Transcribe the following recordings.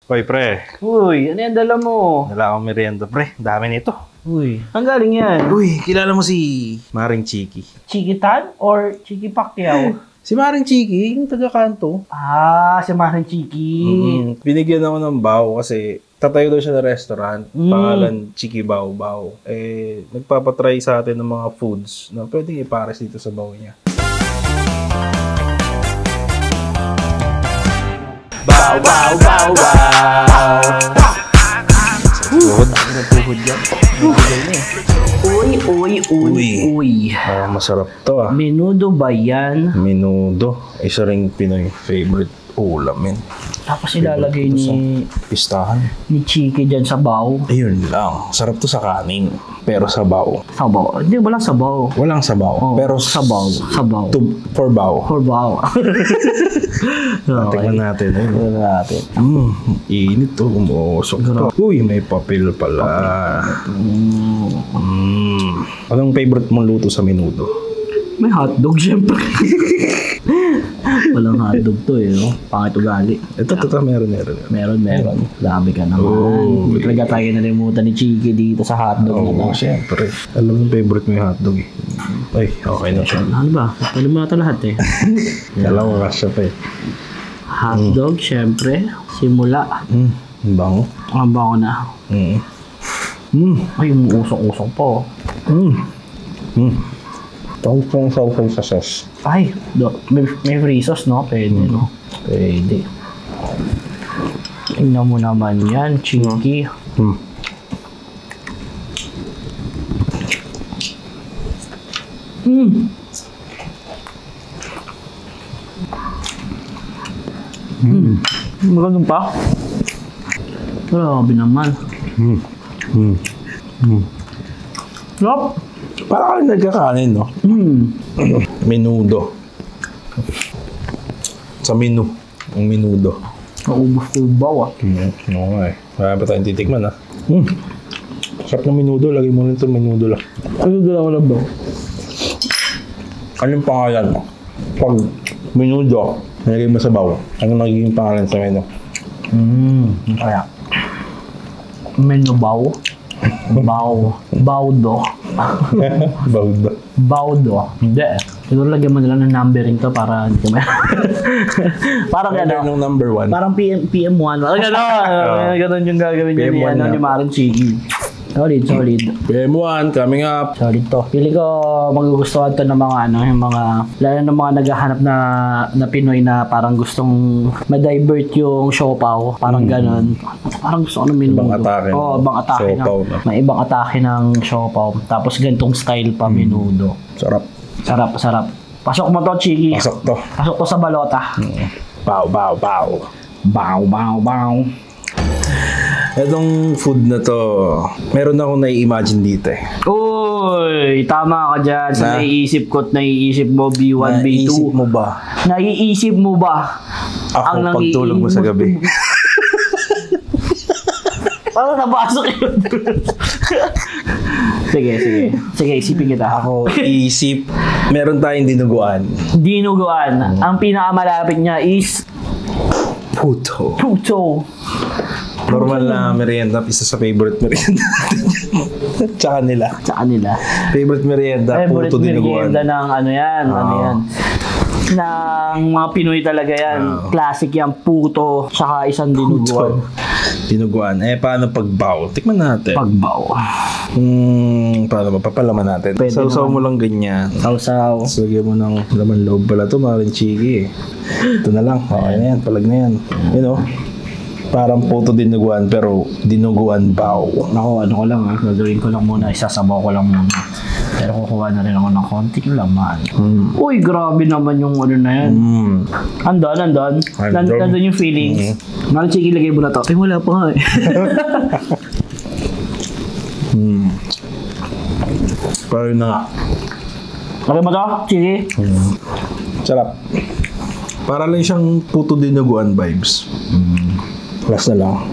Hoy, pre. Uy, ano yan dala mo? Dala akong merienda, pre. Dami nito. Uy, ang galing yan? Uy, kilala mo si Maring Chiki? Chiki Tan or Chiki Pacquiao? Si Maring Chiki, yung taga-kanto. Ah, si Maring Chiki. Binigyan ako ng bao kasi tatayo daw siya na restaurant. Pangalan Chiki Bao Bao. Eh, nagpapatry sa atin ng mga foods na pwedeng ipares dito sa bao niya. Bow, bow, bow, bow. Tuhod. Ano tuhod yan? Uy. Masarap to ah. Menudo ba yan? Menudo. Isa ring Pinoy favorite ulam yan. Tapos ilalagay ni Pistahan. Chiki dyan sa baw. Ayun lang. Sarap to sa kanin. Pero sa bao. Sabaw. Hindi, walang sabaw. Walang sabaw. Oh, pero sabaw. For bao. For baw. Tingnan natin. Tingnan natin. Init to. Umuusok to. Uy, may papel pala. Anong favorite mong luto sa menudo? May hotdog, syempre. Walang hotdog to eh, no? Pangit ugali. Ito, meron. Meron. Dami ka naman. Hindi talaga tayo nalimutan ni Chiki dito sa hotdog na to. Syempre. Alam mo yung favorite mo yung hotdog eh. Ay, okay na siya. Ano ba? Alam mo ito lahat eh. Alam mo kasya pa eh. Hotdog, syempre. Simula. Bango. Ang bango na. Ay, usok-usok po. Tawag sa sauce. Ay, may free sauce, no? Pwede, no? Pwede. Tingnan mo naman yan, Chiki. Magandang pa? Grabe naman. Sarap. Parang kayo nagkakanin, no? Menudo. Sa menu. Ang menudo. Naubos ko yung bawa. Oo nga eh. Marami pa tayong titikman, ha? Sarap ng menudo. Lagay mo rin ito menudo lang. Ano doon ako lang ba? Anong pangalan mo? Pag menudo, nalagay mo sa bawo. Anong nagiging pangalan sa menu? Kaya. Menu baw. Bawdo. Bawdo. Hindi eh. Siguro lagyan mo nila ng numbering to para hindi kami. Parang gano'n. Yung number 1. Parang PM1. Parang gano'n. Gano'n yung gagawin niya ni Maring Chiki. Solid. PM1, coming up. Solid to. Pili ko magugustuhan to ng mga yung mga lalo ng mga naghahanap na Pinoy na parang gustong ma-divert yung siopaw. Parang gano'n. Parang gusto ko ng menudo. Ibang atake. Ibang atake siopaw. May ibang atake ng siopaw. Tapos ganitong style pa menudo. Sarap. Pasok mo to, Chiki. Pasok to sa balota. Bow. Itong food na to, meron akong nai-imagine dito eh. Uy, tama ka dyan. Sa naiisip ko at naiisip mo, B1, B2. Naiisip mo ba? Naiisip mo ba? Ako, pagtulog mo sa gabi. Parang napasok yun. Sige, isipin kita. Ako, isip. Meron tayong dinuguan. Ang pinakamalapit niya is puto. Normal na merienda, isa sa favorite merienda natin. Tsaka nila. Favorite merienda, puto dinuguan. Merienda ng ano yan. Ng mga Pinoy talaga yan. Classic yan, puto, tsaka isang dinuguan. Paano pagbaw? Tikman natin. Pagbaw. Paano mapapalaman natin? Sausaw mo lang ganyan. Sausaw. Lagyan mo ng laman loob pala ito, Maring Chiki. Ito na lang. Okay na yan, palag na yan. You know? Parang puto dinuguan pero dinuguan bao. Ako, ano ko lang gagawin ko lang muna, isasabaw ko lang muna. Pero kukuha na rin ako ng konting laman. Uy, grabe naman yung ano na yan. Nandun yung feelings. Maring Chiki, lagay mo na to. Ay, wala pa nga eh. Pero na nga. Lagay mo to, Chiki? Sarap. Para lang siyang puto dinuguan vibes. Last na lang.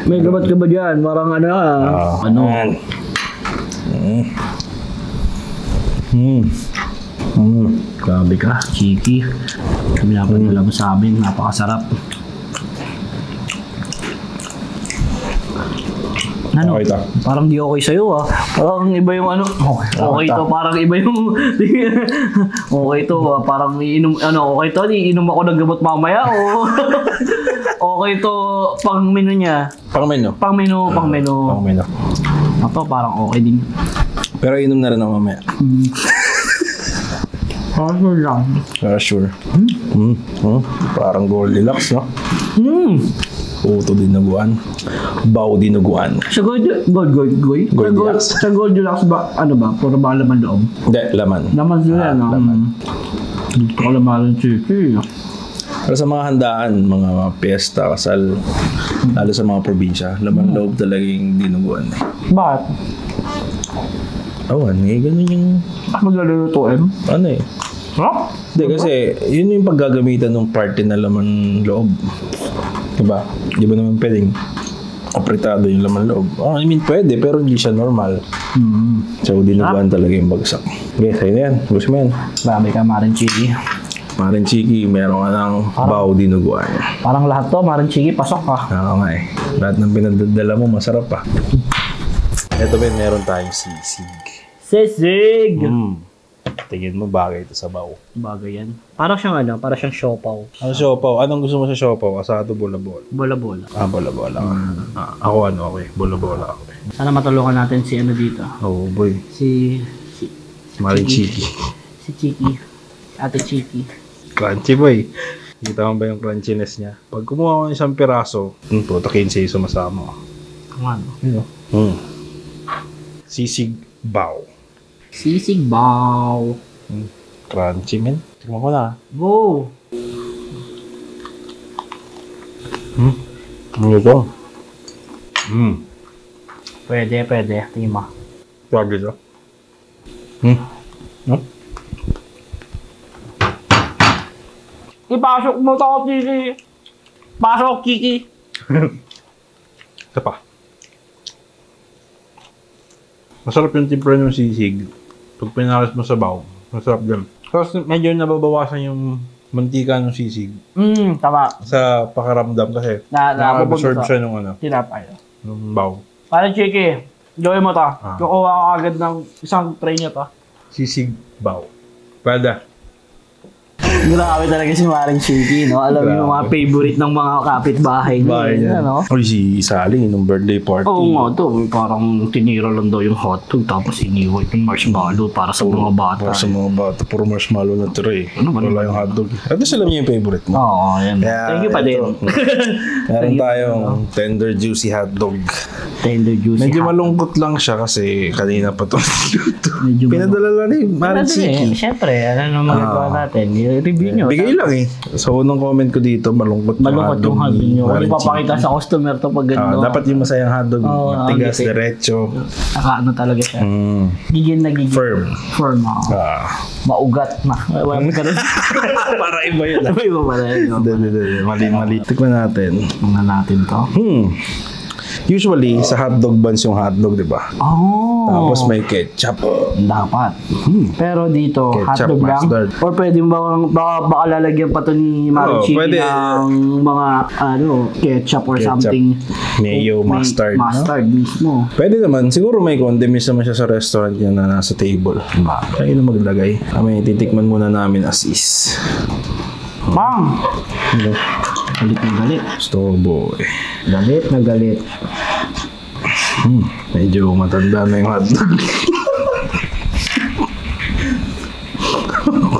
May gabat ka ba dyan? Parang ano? Grabe ka, Chiki. Kami napadala mo sa amin, napakasarap. Ano? Okay to. Parang di okay sa'yo ah. Parang iba yung ano. Okay to, parang iba yung... okay to ah. Parang iinom... Ano, okay to, iinom ako ng gamot mamaya o... okay to, pang menu niya. Pang menu. Pang menu. Ito, parang okay din. Pero inom na rin ako mamaya. Parang lang. Sure. Parang Goldilocks, no? Puto dinuguan. Bao dinuguan. Sa Goldilocks? Sa Goldilocks ba, ano ba? Puro ba laman loob? Hindi, laman. Laman sila, no? Dito ko laman ng chicken. Pero sa mga handaan, mga piyesta, kasal, lalo sa mga probinsya, laman loob talaga yung dinuguan. Bakit? Awan, ganun yung... Maglulutuin? Ano eh? Ha? Hindi, kasi yun yung paggagamitan ng party na laman loob. Diba? Di ba naman pwedeng apretado yung laman loob? I mean, pwede, pero hindi siya normal. So, dinuguan talaga yung bagsak. Okay, sa'yo na yan. Gusto mo yan. Marami ka maring chiki. Maring chiki, meron ka ng bao dinuguan. Parang lahat to, maring chiki, pasok ka. Oo nga eh. Lahat ng pinadala mo, masarap pa. Ito ba, meron tayong sisig. Sisig! Tingin mo, bagay ito sa bao. Bagay yan. Parang siyang ano, parang siyang siopaw. Ano siopaw? Anong gusto mo sa siopaw? Asado, bola-bola? Bola-bola. Bola-bola. Ako bola-bola ako eh. Sana matulungan natin si ano dito. Oh boy. Si Maring Chiki. Si Chiki. Ate Chiki. Crunchy boy. Kita mo ba yung crunchiness niya? Pag kumuha ko ng isang piraso, puto 15 yung sumasama. Ano? Yun Sisig bao. Sisig bao. Crunchy men. Tingnan ko na. Go! Ano ito? Pwede. Tingin mo. Grabe ito. Ipasok mo to, Kiki. Pasok, Kiki. Isa pa. Masarap yung timpla ng sisig. Pag pinalas mo sa bao, masarap din. Tapos medyo nababawasan yung mantika ng sisig. Tama. Sa pakaramdam kasi Naabsorb siya ng tinapay. ng bao. Parang Chiki, gawin mo ta. Kukuha ka agad ng isang tray niya ta. Sisig bao. Pwede. Grabe talaga si Maring Chiki, no? Alam mo yung mga favorite ng mga kapitbahay niya, no? Uy, si Sally, nung birthday party. Oo nga to, parang tinira lang daw yung hotdog tapos iniwit yung marshmallow para sa mga bata. Para sa mga bata, puro marshmallow na tira eh. Ano ba? Wala yung hotdog. At least alam niyo yung favorite mo. Oo, yan. Yeah, Thank you pa din. Meron tayong tender juicy hotdog. Tender juicy Medyo hotdog. malungkot lang siya kasi kanina pa ito niluto. Medyo Pinadala lang ni Maring Chiki. Siyempre, ano naman magawa natin? Review nyo. Bigay lang eh. So, unang comment ko dito, malungkot yung hotdog nyo. Kung Maring ipapakita Chiki. sa customer to pag gano'n. Dapat yung masayang hotdog. Matigas, gipit. diretso. Ano talaga siya. Gigil na gigil. Firm. Firm, oo. Maugat na. Wala mo ganun. Para iba yun. Iba pala yun. Mali. Tikman natin. Mga natin to. Usually, sa hotdog buns yung hotdog, di ba? Oh. Tapos may ketchup. Dapat. Pero dito, Ketchup, hotdog lang. mustard. Or pwede baka lalagyan pa to ni Maring Chiki pwede. ng mga ketchup or something. Mayo, mustard. Mustard mismo. Pwede naman. Siguro may condiments naman siya sa restaurant niya na nasa table. Kaya na maglagay. Kami titikman muna namin as is. Bang! Galit na galit. Store boy. Galit na galit. Medyo matanda na yung hotdog.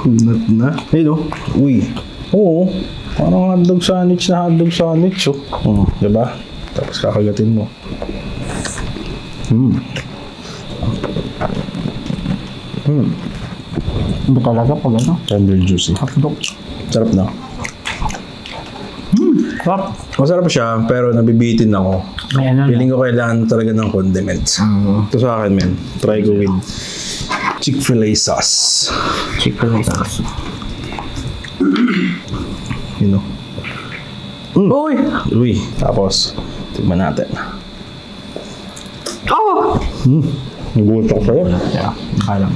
Kunat na. Ayun oh. Uy. Oo. Parang hotdog sandwich na hotdog sandwich oh. Diba? Tapos kakagatin mo. Ano talaga pag ano? Tender juicy. Hotdog. Sarap na. Sarap. Masarap siya, pero nabibitin ako. May ano na. Feeling ko kailangan talaga ng condiments. Ito sa akin, men. Try ko with Chick-fil-A sauce. Chicken sauce. You know? Uy! Uy. Tapos, tignan natin. Oh! Nagulat ako sa'yo. Yeah, kaya lang.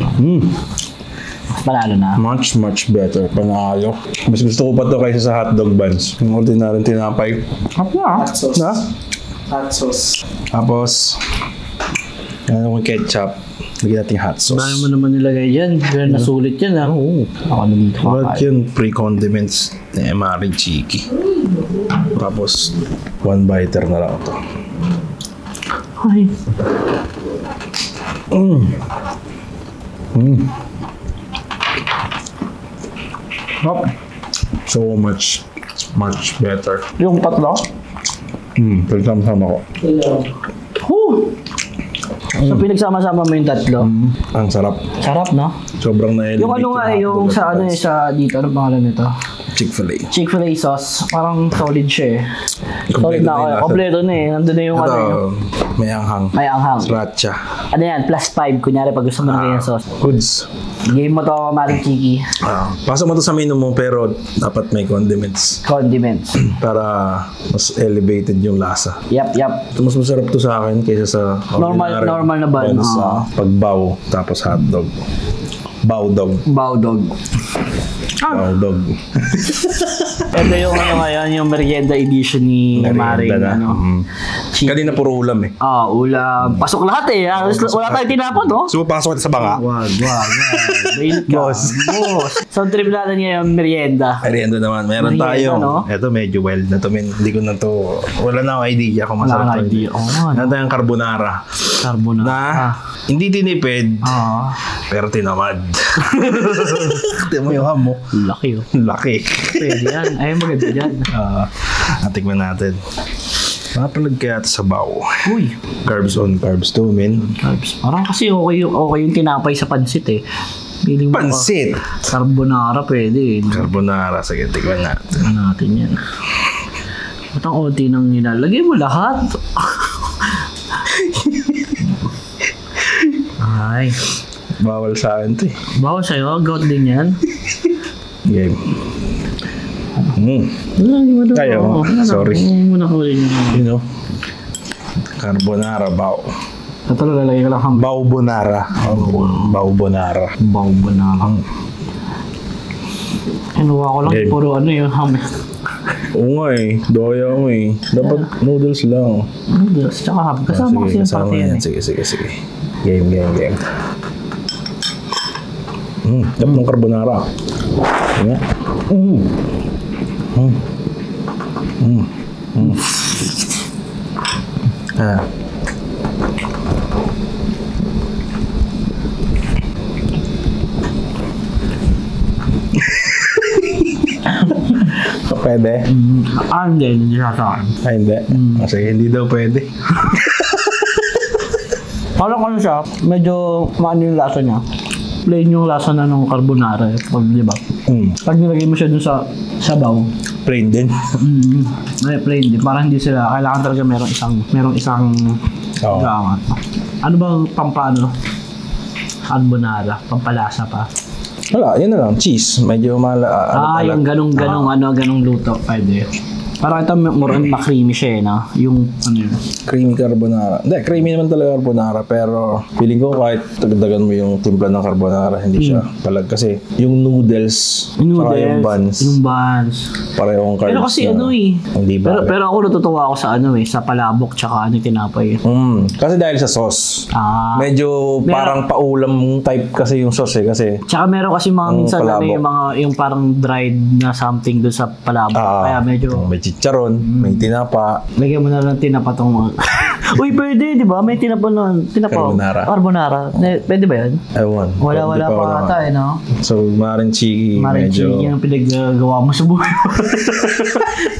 Panalo na. Much better. Panalo. Mas gusto ko pa to kaysa sa hotdog buns. Yung ordinaryong tinapay. Hap na. Na? Hot sauce. Tapos, ano kung ketchup. Lagyan natin hot sauce. Dahil mo naman nilagay yan. Kaya nasulit yan ha. Oo. Ako naman ito What yun? Pre-condiments ni Maring Chiki. Tapos, one biter na lang ito. Ay. So much better. Yung tatlo? Pinagsama ko. So pinagsama-sama mo yung tatlo? Ang sarap. Sarap, no? Sobrang na-elevate. Yung ano nga, yung sa ano sa dito, ano pangalan nito? Chick-fil-A. Chick-fil-A sauce. Parang solid siya eh. Solid Kompleto na ako. na yung lasa. Kompleto na eh. Nandun na yung Ito, ano yung may anghang. may anghang. Sriracha. Ano yan? Plus 5. Kunyari pag gusto mo ng ganyan sauce. Goods. Game mo to, Maring Chiki. Pasok mo to sa menu mo pero dapat may condiments Condiments. para mas elevated yung lasa. Yap. Ito mas masarap to sa akin kaysa sa ordinary Normal na bun. buns, pagbaw tapos hotdog. Bawdog. Bawdog. Bawdog. Ito yung ano ngayon, yung merienda edition ni Maring. Merienda na. Ano, Kanina puro ulam eh. Ulam. Pasok lahat eh. Wala tayong tinapon, no? So pasok natin sa banga. Wag. Bailit ka. Boss. So, trip natin ngayon, merienda. Merienda naman. Meron Merienda, tayo. no? Ito medyo wild na to. Hindi ko na to. Wala na akong idea kung Wala masarap kang to. idea. Meron tayong carbonara. Carbonara. Na hindi tinipid. Pero tinamad. Tingnan mo yung ham mo. Laki oh. Laki. Pwede yan. Ay, maganda yan. Natikman natin. Mapalag kaya ito sa baw. Uy. Carbs on, carbs to, men. Carbs. Parang kasi okay yung tinapay sa pansit eh. Feeling mo, Pansit! Carbonara pwede eh. Carbonara. Sige, tikman natin. Tignan natin yan. Ba't ang onti nang nilalagay mo lahat? Ay. Bawal sa akin ito eh. Bawal sa'yo. Goat din yan. Game. Kayo, sorry. Muna ko rin yun. You know, carbonara baw. Ito lalagay ko lang ham. Bawbonara. Bawbonara. Bawbonara. Kinuha ko lang. Okay. Puro ano yung ham. Oo nga eh. Doya mo eh. Dapat noodles lang. Noodles. Tsaka ham. Kasama kasi yung kasama pati yan eh. Sige. Game. Dapat ng carbonara. Sige. Pwede? Hindi siya sa akin. Hindi. Kasi hindi daw pwede. Parang ano siya, medyo maano yung lasa niya. Plain yung lasa na ng carbonara. Di ba? Pag nilagay mo siya dun sa sabaw, Plain din. ay plain din. Parang hindi sila, kailangan talaga merong isang Oo. gamat. Ano bang pampano? Carbonara, pampalasa pa. Wala, yun na lang. Cheese. Medyo Yung ganong luto. Pwede. Parang ito more on ma-creamy siya eh, no? Yung ano yun. creamy carbonara. Hindi, creamy naman talaga carbonara. Pero feeling ko kahit dagdagan mo yung timpla ng carbonara, hindi siya palag. Kasi yung noodles, saka yung buns, parehong carbs. Pero kasi na ano eh. Hindi ba? Pero ako natutuwa ako sa ano eh, sa palabok tsaka ano yung tinapay. Kasi dahil sa sauce. Ah. Medyo parang paulam type kasi yung sauce eh. Kasi Tsaka meron kasi mga minsan ano, palabok. yung parang dried na something doon sa palabok. Kaya medyo may chicharon, may tinapa. lagyan mo na lang tinapa tong mga... Uy, pwede, di ba? May tinapa nun. Carbonara. Pwede ba yan? Ewan. Wala pa ata eh, no? So, Maring Chiki, Maring medyo... Chiki yung pinaggagawa mo sa buhay.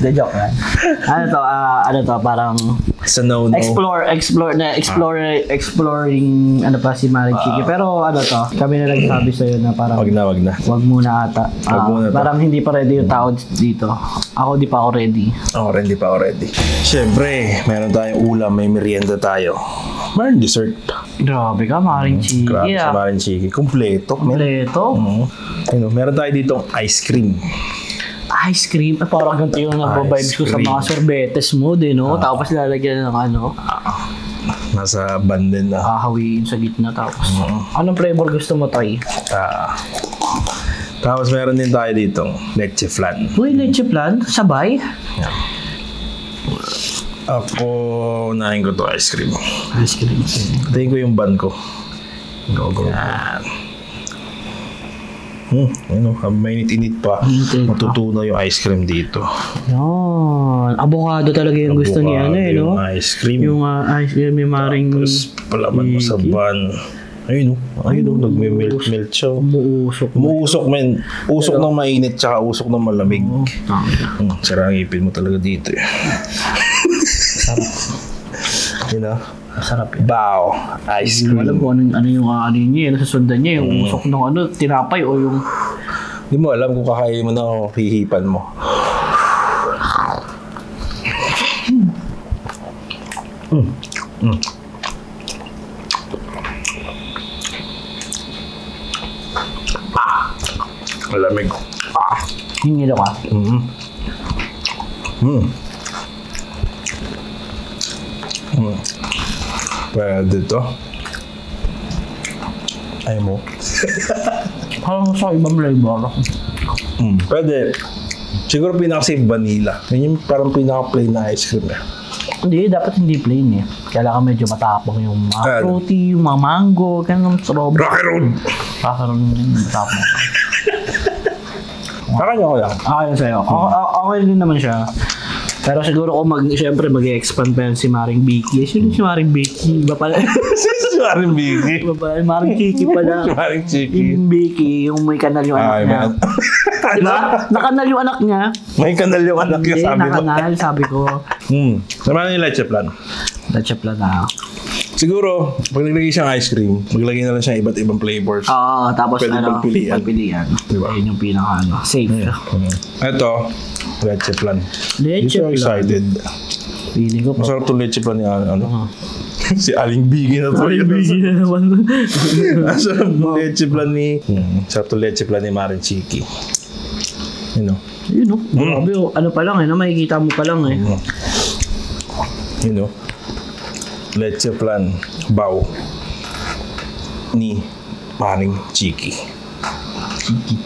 The joke, man. Ano to, parang... Sa no-no. Exploring ano pa si Maring Chiki. Pero ano to, kami na nagsabi sa'yo na parang... Wag na. Wag muna ata. Wag muna to. Parang hindi pa ready yung tao dito. Ako di pa ako ready. Hindi pa already. Siyempre, meron tayong ulam, may merienda tayo. Meron dessert. Grabe ka, Maring Chiki. Grabe sa Maring Chiki. Kompleto. Kompleto. Meron tayo dito ice cream. Ice cream. Parang ganito yung nababibes ko sa mga sorbetes mo din, no? Tapos lalagyan ng ano. Nasa band din na. Hahawiin sa gitna. Tapos, anong flavor gusto mo, Tay? Tapos meron din tayo dito leche flan. Uy, leche plan? Sabay? Ako, unahin ko to ice cream. Ice cream. Tingin ko yung bun ko. Go. Yan. Ano, mainit-init pa. Matutunaw yung ice cream dito. Yan. Avocado talaga yung gusto ni ano eh, no? Yung ice cream. Yung ice cream, may maring... Tapos palaman mo sa bun. Ayun, nagme-melt siya. Umuusok, men. Usok ng mainit, tsaka usok ng malamig. Sira ang ipin mo talaga dito eh. Sarap. You know? Masarap yun. Bao. Ice cream. Alam ko ano yung niya, nasusundan niya, yung usok ng tinapay o yung... Hindi mo alam kung kakainin mo na o hihipan mo. Malamig. Hingilo ka. Pwede to. Ayaw mo? Parang sa ibang flavor. Pwede. Siguro pinaka-save vanilla. Yun yung parang pinaka-plain na ice cream eh. Hindi, dapat hindi plain eh. Kailangan medyo matapang yung mga fruity, yung mga mango, ganun, strawberry. Rocky Road! Rocky Road yung matapang. Kakanya ko lang. Yun sa'yo. Okay din naman siya. Pero siguro kung siyempre mag-expand pa yan si Maring Vicky. Sino si Maring Vicky? Iba pala. Si Maring Vicky? Iba pala. Maring Kiki pala. Si Maring Chiki. Yung Vicky, yung may kanal yung anak niya. Diba? Nakanal yung anak niya. May kanal yung anak niya, sabi mo. Nakanal, sabi ko. Naman yung leche plan. Leche plan na. Siguro, pag naglagay siyang ice cream, maglagay na lang siya iba't ibang flavors. Tapos pwede pagpilian. Diba? Yun yung pinaka safe. Ito, leche plan. Leche plan. Excited. Feeling ko pa. Masarap itong leche plan niya. Si Aling Biggie na to. Aling Biggie na naman. Masarap itong leche plan ni... Masarap itong leche plan ni Maring Chiki. You know? Grabe, ano pa lang makikita mo pa lang eh. You know? Leche plan bao ni Maring Chiki.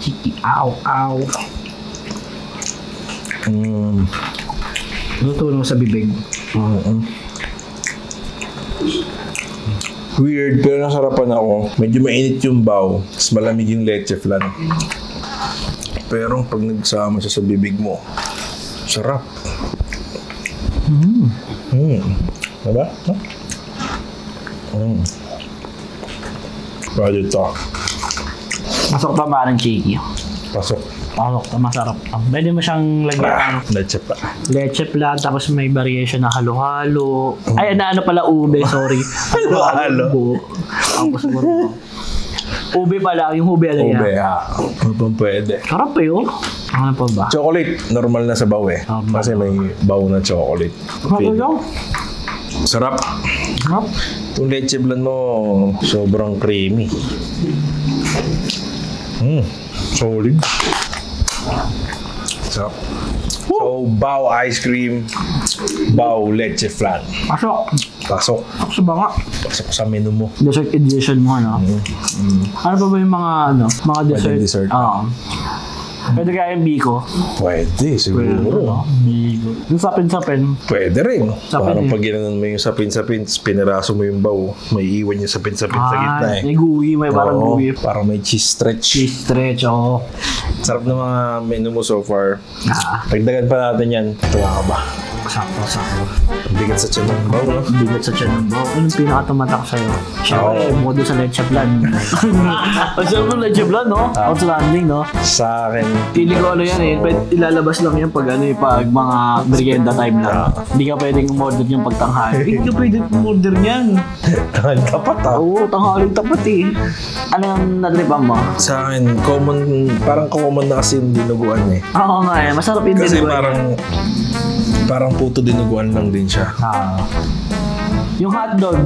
Chiki. Ow. Tutulong sa bibig. Weird, pero nasarapan ako. Medyo mainit yung bao, tapos malamig yung leche flan. Pero pag nagsama siya sa bibig mo, sarap. Diba? Pwede ito. Masok pa Maring Chiki. Pasok. Masarap. Pwede mo siyang lagyan ng Leche pa. leche plan, tapos may variation na halo-halo. Ay, ano pala, ube, sorry. Halo-halo. Tapos siguro. Ube pala, yung ube ala yan. Ube, pwede. Sarap eh, oh. Ano pa ba? Chocolate, normal na sa baw eh. Kasi may baw na chocolate. Sarap. Itong leche plan mo, sobrang creamy. Solid. Sarap. So, bao ice cream, bao leche flan. Pasok sa banga. Pasok sa menu mo. Dessert edition mo, no? Ano pa ba yung mga dessert? Pwede kaya yung biko? Pwede, siguro. Biko. Yung sapin-sapin. Pwede rin. Parang eh. pag ginanon mo yung sapin-sapin, piniraso mo yung baw, may iwan yung sapin-sapin sa gitna eh. May gooey, may parang gooey. Parang may cheese stretch. Oo. Sarap na mga menu mo so far. Pagdagan pa natin yan. Tuwa ka ba? Sakto. Bigat sa tiyan ng baw, no? Bigat sa tiyan ng baw. Anong pinakatumatak sa'yo? Siyempre, modo sa leche plan. Masarap ng leche plan, no? Outstanding, no? Sa akin, Pili ko yan eh. Ilalabas lang yan pag pag mga merienda time lang. Hindi ka pwedeng umorder yung pagtanghali. Hindi ka pwedeng umorder niyan. tanghaling tapat Oo, tanghaling tapat eh. Ano yung natripan mo? Sa akin, parang common na kasi yung dinuguan eh. Oo nga eh. Masarap yung Kasi dinuguan. parang puto dinuguan lang din siya. Yung hotdog,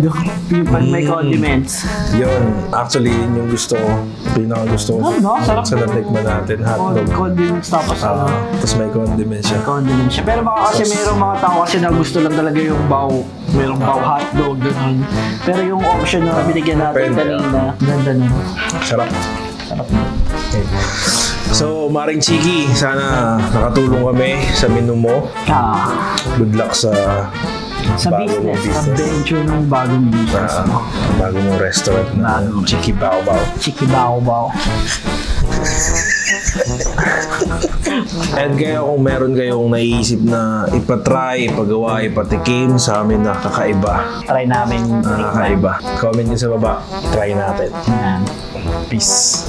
yung pag may condiments. Yun, actually, yun yung gusto ko. Pinaka-gusto ko. Sarap. Sa natikman natin, hotdog. Condiments tapos Tapos may condiments siya. condiments siya. Pero baka kasi mayroong mga tao kasi na gusto lang talaga yung bao. Mayroong bao hotdog, gano'n. Pero yung option na binigyan natin kanina, ganda nun. Sarap. Okay. So, Maring Chiki, sana nakatulong kami sa menu mo. Good luck sa Sa business, sa venture ng bagong business. Bago mong restaurant na Chiki Bao Bao. Chiki Bao Bao. And kaya kung meron kayong naiisip na ipatry, ipagawa, ipatikim sa amin na kakaiba, Try namin. kakaiba, comment nyo sa baba, try natin. Yan. Peace.